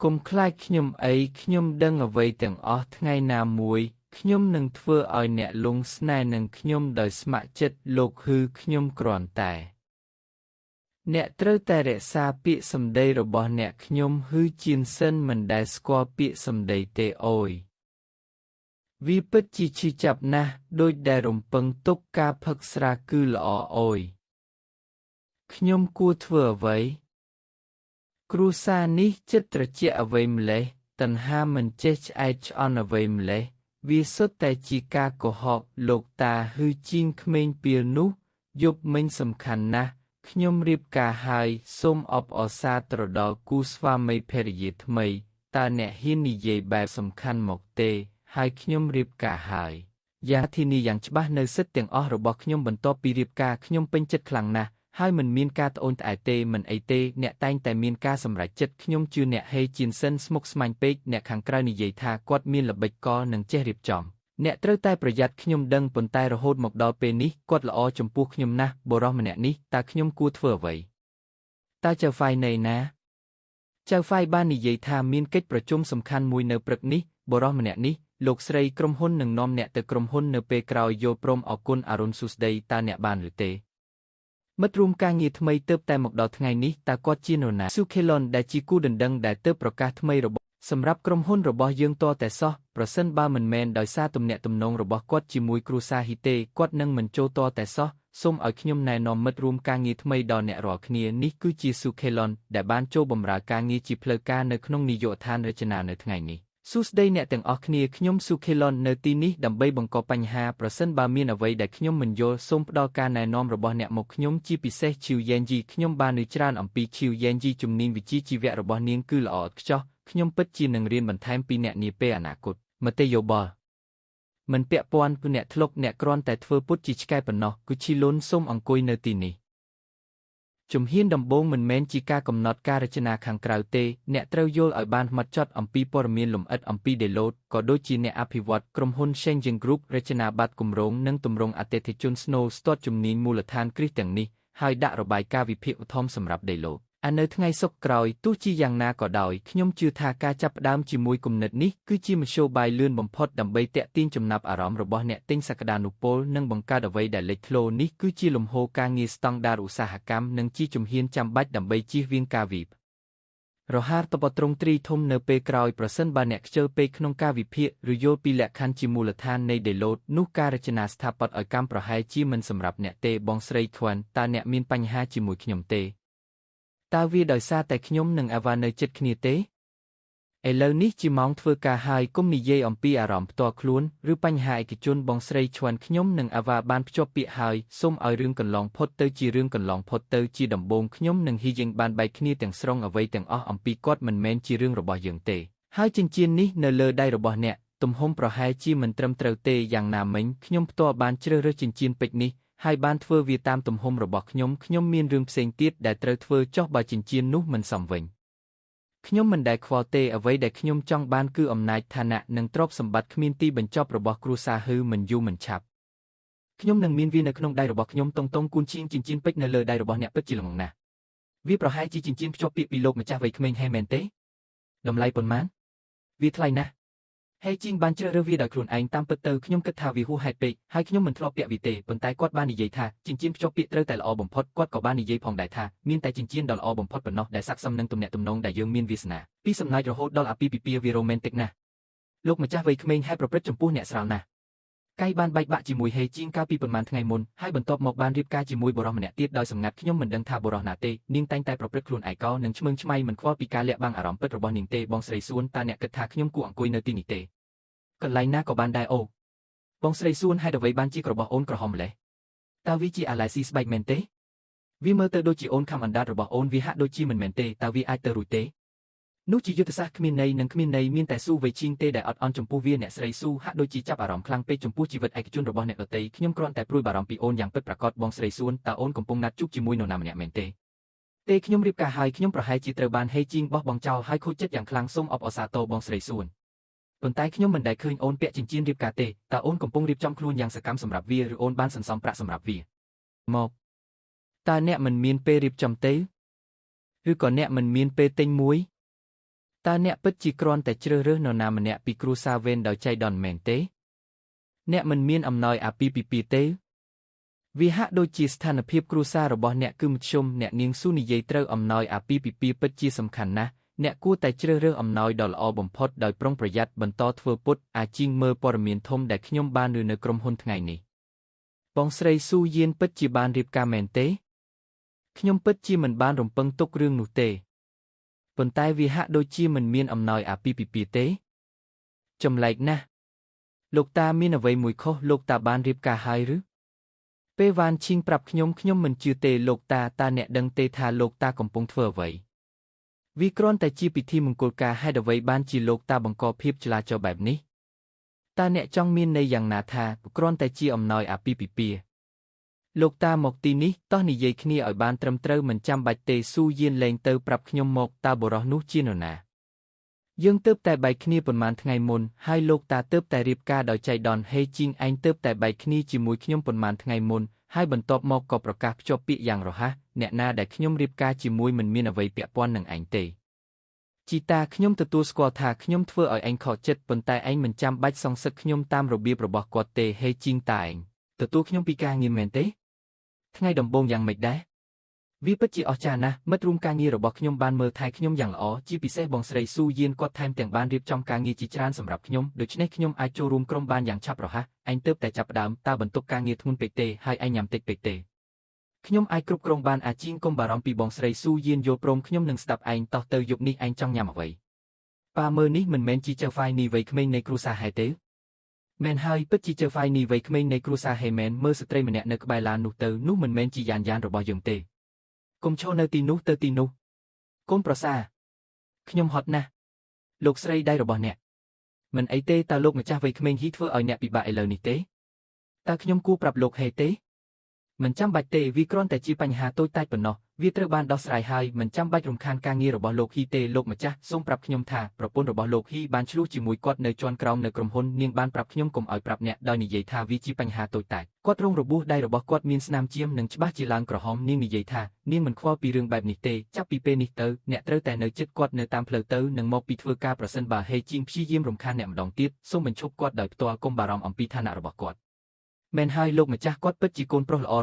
គុំខ្លាចខ្ញុំអីខ្ញុំដឹងអ្វីទាំងអស់ថ្ងៃណាមួយខ្ញុំនឹងធ្វើឲ្យអ្នកលងស្នេហ៍នឹងខ្ញុំដោយស្ម័គ្រចិត្តលោកហ៊ឺខ្ញុំគ្រាន់តែអ្នកត្រូវតែរក្សាពាក្យសម្ដីរបស់អ្នកខ្ញុំហ៊ឺជៀនសិនមិនដែលស្គាល់ពាក្យសម្ដីទេអូយវាពិតជាឈឺចាប់ណាស់ដូចដែលរំពឹងទុកការផឹកស្រាគឺល្អអូយខ្ញុំគួរធ្វើអ្វីគ្រួសារនេះចិត្តត្រជាក់អ្វីម្លេះតណ្ហាមិនចេះឆ្អែតឆ្អន់អ្វីម្លេះវាសុទ្ធតែជាការកុហកលោកតាហ៊ឺជីងក្មេងពៀលនោះយប់មិញសំខាន់ណាស់ខ្ញុំរៀបការហើយសូមអបអរសាទរដល់គូស្វាមីភរិយាថ្មីតើអ្នកហ៊ាននិយាយបែបសំខាន់មកទេហើយខ្ញុំរៀបការហើយយ៉ាងធានាយ៉ាងច្បាស់នៅសិទ្ធិទាំងអស់របស់ខ្ញុំបន្ទាប់ពីរៀបការខ្ញុំពេញចិត្តខ្លាំងណាស់ហើយមិនមានការត្អូញត្អែរទេមិនអីទេអ្នកតែងតែមានការសម្រេចចិត្តខ្ញុំជឿអ្នកហេជីនសិនស្មុគស្មាញពេកអ្នកខាងក្រៅនិយាយថាគាត់មានល្បិចកលនិងចេះរៀបចំអ្នកត្រូវតែប្រយ័ត្នខ្ញុំដឹងប៉ុន្តែរហូតមកដល់ពេលនេះគាត់ល្អចំពោះខ្ញុំណាស់បុរសម្នាក់នេះតើខ្ញុំគួរធ្វើអ្វីតើចៅហ្វាយនៅណាចៅហ្វាយបាននិយាយថាមានកិច្ចប្រជុំសំខាន់មួយនៅព្រឹកនេះបុរសម្នាក់នេះលោកស្រីក្រុមហ៊ុននឹងនាំអ្នកទៅក្រុមហ៊ុននៅពេលក្រោយយល់ព្រមអរគុណអរុនសុស្ដីតើអ្នកបានឬទេមិត្តរួមការងារថ្មីទើបតែមកដល់ថ្ងៃនេះតើគាត់ជានរណាស៊ូខេឡុនដែលជាគូដណ្ដឹងដែលទើបប្រកាសថ្មីរបស់សម្រាប់ក្រុមហ៊ុនរបស់យើងតតែសោះប្រសិនបើមិនមែនដោយសារទំនាក់ទំនងរបស់គាត់ជាមួយគ្រួសារហ៊ីទេគាត់នឹងមិនចូលតតែសោះសូមឲ្យខ្ញុំណែនាំមិត្តរួមការងារថ្មីដល់អ្នករាល់គ្នានេះគឺជាស៊ូខេឡុនដែលបានចូលបម្រើការងារជាផ្លូវការនៅក្នុងនាយកដ្ឋានរចនានៅថ្ងៃនេះសួស្ដីអ្នកទាំងអស់គ្នាខ្ញុំស៊ូខេឡុននៅទីនេះដើម្បីបង្កបញ្ហាប្រសិនបើមានអ្វីដែលខ្ញុំមិនយល់សូមផ្ដល់ការណែនាំរបស់អ្នកមកខ្ញុំជាពិសេសឈីវយ៉ែនជីខ្ញុំបានឮច្រើនអំពីឈីវយ៉ែនជីជំនាញវិជ្ជាជីវៈរបស់នាងគឺល្អឥតខ្ចោះខ្ញុំពិតជានឹងរៀនបន្ថែមពីអ្នកនាពេលអនាគតមតិយោបល់មិនពាក់ព័ន្ធគឺអ្នកធ្លុកអ្នកគ្រាន់តែធ្វើពុតជាឆ្កែប៉ុណ្ណោះគឺឈីលុនសូមអង្គុយនៅទីនេះជំហានដំបូងមិនមែនជាការកំណត់ការរចនាខាងក្រៅទេអ្នកត្រូវយល់ឲ្យបានហ្មត់ចត់អំពីព័ត៌មានលម្អិតអំពី Deloitte ក៏ដូចជាអ្នកអភិវឌ្ឍក្រុមហ៊ុន Shenzhen Group រចនាប័ទ្មគម្រោងនិងទម្រង់អតិថិជន Snow ស្ទាត់ជំនាញមូលដ្ឋានគ្រឹះទាំងនេះហើយដាក់របាយការណ៍វិភាគឧទ្ធម្ភសម្រាប់ Deloitte នៅថ្ងៃសុក្រក្រោយទោះជាយ៉ាងណាក៏ដោយខ្ញុំជឿថាការចាប់ផ្ដើមជាមួយគំនិតនេះគឺជាមធ្យោបាយលឿនបំផុតដើម្បីទាក់ទាញចំណាប់អារម្មណ៍របស់អ្នកទិញសក្តានុពលនិងបង្កើតអ្វីដែលលេចធ្លោនេះគឺជាលំហូរការងារស្តង់ដារឧស្សាហកម្មនិងជាជំហានចាំបាច់ដើម្បីជៀសវាងការវាយរហ័សតបត្រង់ទ្រីធំនៅពេលក្រោយប្រសិនបើអ្នកខ្ជិលពេកក្នុងការវិភាគឬយល់ពីលក្ខខណ្ឌជាមូលដ្ឋាននៃ Deloitte នោះការរចនាស្ថាបត្យកម្មប្រហែលជាមិនសម្រាប់អ្នកទេបងស្រីខ្វាន់តើអ្នកមានបញ្ហាជាមួយខ្ញុំទេតើវាដោយសារតែខ្ញុំនិងអាវ៉ានៅជិតគ្នាទេឥឡូវនេះជាម៉ោងធ្វើការហើយកុំនិយាយអំពីអារម្មណ៍ផ្ទាល់ខ្លួនឬបញ្ហាឯកជនបងស្រីឈ្វាន់ខ្ញុំនិងអាវ៉ាបានភ្ជាប់ពាក្យហើយសូមឲ្យរឿងកន្លងផុតទៅជារឿងកន្លងផុតទៅជាដំបូងខ្ញុំនិងហ៊ីយើងបានបែកគ្នាទាំងស្រុងអ្វីទាំងអស់អំពីគាត់មិនមែនជារឿងរបស់យើងទេហើយចិញ្ចៀននេះនៅលើដៃរបស់អ្នកទំហំប្រហែលជាមិនត្រឹមត្រូវទេយ៉ាងណាមិញខ្ញុំផ្ទាល់បានជ្រើសរើសចិញ្ចៀនពេជ្រនេះហើយបានធ្វើវាតាមទំហំរបស់ខ្ញុំមានរឿងផ្សេងទៀតដែលត្រូវធ្វើចុះបើចិញ្ចៀននោះមិនសមវិញខ្ញុំមិនដែលខ្វល់ទេអ្វីដែលខ្ញុំចង់បានគឺអំណាចឋានៈនិងទ្រព្យសម្បត្តិគ្មានទីបញ្ចប់របស់គ្រួសារហ៊ឺមិនយូរមិនឆាប់ខ្ញុំនឹងមានវានៅក្នុងដៃរបស់ខ្ញុំតុងគូនជាងចិញ្ចៀនពេជ្រនៅលើដៃរបស់អ្នកពិតជាល្ងងណាស់វាប្រហែលជាចិញ្ចៀនភ្ជាប់ពាក្យពីលោកម្ចាស់វ័យក្មេងហេមែនទេតម្លៃប៉ុន្មានវាថ្លៃណាស់ហេជីងបានជ្រើសរើសវាដោយខ្លួនឯងតាមពិតទៅខ្ញុំគិតថាវាហួសហេតុពេកហើយខ្ញុំមិនធ្លាប់ពាក់វាទេប៉ុន្តែគាត់បាននិយាយថាចិញ្ចៀនភ្ជាប់ពាក្យត្រូវតែល្អបំផុតគាត់ក៏បាននិយាយផងដែរថាមានតែចិញ្ចៀនដ៏ល្អបំផុតប៉ុណ្ណោះដែលស័ក្តិសមនឹងទំនាក់ទំនងដែលយើងមានវាសនាពីសំណាច់រហូតដល់អាពាហ៍ពិពាហ៍វារ៉ូមែនទិកណាស់លោកម្ចាស់វ័យក្មេងហេតុប្រព្រឹត្តចំពោះអ្នកស្រាលណាស់កៃបានបែកបាក់ជាមួយហេជីងកាលពីប្រហែលថ្ងៃមុនហើយបន្ទាប់មកបានរៀបការជាមួយបុរសម្នាក់ទៀតដោយសម្ងាត់ខ្ញុំមិនដឹងថាបុរសណាទេនាងតែងតែប្រព្រឹត្តខ្លួនឯកោនិងឆ្មើងឆ្មៃមិនខ្វល់ពីការលាក់បាំងអារម្មណ៍ពិតរបស់នាងទេបងស្រីសួនតើអ្នកគិតថាខ្ញុំគួរអង្គុយនៅទីនេះទេកន្លែងណាក៏បានដែរអូបងស្រីសួនហេតុអ្វីបានជារបស់អូនក្រហមម្លេះតើវាជាអាឡែស៊ីស្បែកមែនទេវាមើលទៅដូចជាអូនខំអណ្ដាតរបស់អូនវាហាក់ដូចជាមិនមែនទេតើវាអាចទៅរួចទេនោះជាយុទ្ធសាស្ត្រគ្មានន័យនិងគ្មានន័យមានតែស៊ូវៃជីងទេដែលអត់អន់ចំពោះវាអ្នកស្រីស៊ូហាក់ដូចជាចាប់អារម្មណ៍ខ្លាំងពេកចំពោះជីវិតឯកជនរបស់អ្នកដទៃខ្ញុំគ្រាន់តែព្រួយបារម្ភពីអូនយ៉ាងពិតប្រាកដបងស្រីសួនតើអូនកំពុងណាត់ជួបជាមួយនរណាម្នាក់មែនទេខ្ញុំរៀបការហើយខ្ញុំប្រហែលជាត្រូវបានហេជីងបោះបង់ចោលហើយខូចចិត្តយ៉ាងខ្លាំងសូមអបអរសាទរបងស្រីសួនប៉ុន្តែខ្ញុំមិនដែលឃើញអូនពាក់ចិញ្ចៀនរៀបការទេតើអូនកំពុងរៀបចំខ្លួនយ៉ាងសកម្មសម្រាប់វាឬអូនបានសន្សំប្រាក់សម្រាប់វាមកតើអ្នកមិនមានពេលរៀបចំទេឬក៏អ្នកមិនមានពេលទិញមួយ តាអ្នកពិតជាគ្រាន់តែជ្រើសរើសនរណាម្នាក់ពីគ្រួសារវេនដោយចៃដន្យមែនទេអ្នកមិនមានអំណោយអាពាហ៍ពិពាហ៍ទេវាហាក់ដូចជាស្ថានភាពគ្រួសាររបស់អ្នកគឺមធ្យមអ្នកនាងស៊ូនិយាយត្រូវអំណោយអាពាហ៍ពិពាហ៍ពិតជាសំខាន់ណាស់អ្នកគួរតែជ្រើសរើសអំណោយដ៏ល្អបំផុតដោយប្រុងប្រយ័ត្នបន្តធ្វើពុតអាជីងមើលព័ត៌មានធំដែលខ្ញុំបានឮនៅក្រុមហ៊ុនថ្ងៃនេះបងស្រីស៊ូយៀនពិតជាបានរៀបការមែនទេខ្ញុំពិតជាមិនបានរំពឹងទុករឿងនោះទេប៉ុន្តែវាហាក់ដូចជាមិនមានអំណោយអាពាហ៍ពិពាហ៍ទេចម្លែកណាស់លោកតាមានអ្វីមួយខុសលោកតាបានរៀបការហើយឬពេលវ៉ានឈីងប្រាប់ខ្ញុំមិនជឿទេលោកតាអ្នកដឹងទេថាលោកតាកំពុងធ្វើអ្វីវាគ្រាន់តែជាពិធីមង្គលការហេតុអ្វីបានជាលោកតាបង្កភាពចលាចលបែបនេះតាអ្នកចង់មានន័យយ៉ាងណាថាគ្រាន់តែជាអំណោយអាពាហ៍ពិពាហ៍លោកតាមកទីនេះតោះនិយាយគ្នាឲ្យបានត្រឹមត្រូវមិនចាំបាច់ទេស៊ូយៀនលែងទៅប្រាប់ខ្ញុំមកតើបុរសនោះជានរណាយើងទើបតែបែកគ្នាប៉ុន្មានថ្ងៃមុនហើយលោកតាទើបតែរៀបការដោយចៃដន្យហេជីងឯងទើបតែបែកគ្នាជាមួយខ្ញុំប៉ុន្មានថ្ងៃមុនហើយបន្ទាប់មកក៏ប្រកាសភ្ជាប់ពាក្យយ៉ាងរហ័សអ្នកណាដែលខ្ញុំរៀបការជាមួយមិនមានអ្វីពាក់ព័ន្ធនឹងឯងទេជីតាខ្ញុំទទួលស្គាល់ថាខ្ញុំធ្វើឲ្យឯងខកចិត្តប៉ុន្តែឯងមិនចាំបាច់សងសឹកខ្ញុំតាមរបៀបរបស់គាត់ទេហេជីងតាឯងទទួលខ្ញុំពីការងារមែនទេថ្ងៃដំបូងយ៉ាងម៉េចដែរវាពិតជាអស្ចារ្យណាស់មិត្តរួមការងាររបស់ខ្ញុំបានមើលថែខ្ញុំយ៉ាងល្អជាពិសេសបងស្រីស៊ូយៀនគាត់ថែមទាំងបានរៀបចំការងារជាច្រើនសម្រាប់ខ្ញុំដូច្នេះខ្ញុំអាចចូលរួមក្រុមបានយ៉ាងឆាប់រហ័សឯងទើបតែចាប់ផ្ដើមតើបន្ទុកការងារធ្ងន់ពេកទេហើយឯងញ៉ាំតិចពេកទេខ្ញុំអាចគ្រប់គ្រងបានអាជីងកុំបារម្ភពីបងស្រីស៊ូយៀនយល់ព្រមខ្ញុំនឹងស្ដាប់ឯងតោះទៅយប់នេះឯងចង់ញ៉ាំអ្វីប៉ាមើលនេះមិនមែនជាចៅហ្វាយនីវ័យក្មេងនៃគ្រួសារហេទេមែនហើយពិតជាចៅហ្វាយនីវ័យក្មេងនៃគ្រួសារហេមែនមើលស្ត្រីម្នាក់នៅក្បែរឡាននោះទៅនោះមិនមែនជាយ៉ានរបស់យើងទេកុំឈរនៅទីនោះទៅទីនោះកូនប្រសាខ្ញុំហត់ណាស់លោកស្រីដៃរបស់អ្នកមិនអីទេតើលោកម្ចាស់វ័យក្មេងហ៊ីធ្វើឲ្យអ្នកពិបាកឥឡូវនេះទេតើខ្ញុំគួរប្រាប់លោកហេទេមិនចាំបាច់ទេវាគ្រាន់តែជាបញ្ហាតូចតាចប៉ុណ្ណោះវាត្រូវបានដោះស្រាយហើយមិនចាំបាច់រំខានការងាររបស់លោកហ៊ីទេលោកម្ចាស់សូមប្រាប់ខ្ញុំថាប្រពន្ធរបស់លោកហ៊ីបានឆ្លោះជាមួយគាត់នៅជាន់ក្រោមនៅក្រុមហ៊ុននាងបានប្រាប់ខ្ញុំកុំឲ្យប្រាប់អ្នកដោយនិយាយថាវាជាបញ្ហាតូចតាចគាត់រងរបួសដៃរបស់គាត់មានស្នាមជាមនិងច្បាស់ជាឡើងក្រហមនាងនិយាយថានាងមិនខ្វល់ពីរឿងបែបនេះទេចាប់ពីពេលនេះទៅអ្នកត្រូវតែនៅជិតគាត់នៅតាមផ្លូវទៅនិងមកពីធ្វើការប្រសិនបើហេជីងព្យាយាមរំខានអ្នកម្ដងទៀតសូមបញ្ឈប់គាត់ដោយផ្ទាល់កុំបារម្ភអំពីឋានៈរបស់គាត់មែនហើយលោកម្ចាស់គាត់ពិតជាកូនប្រុសល្អ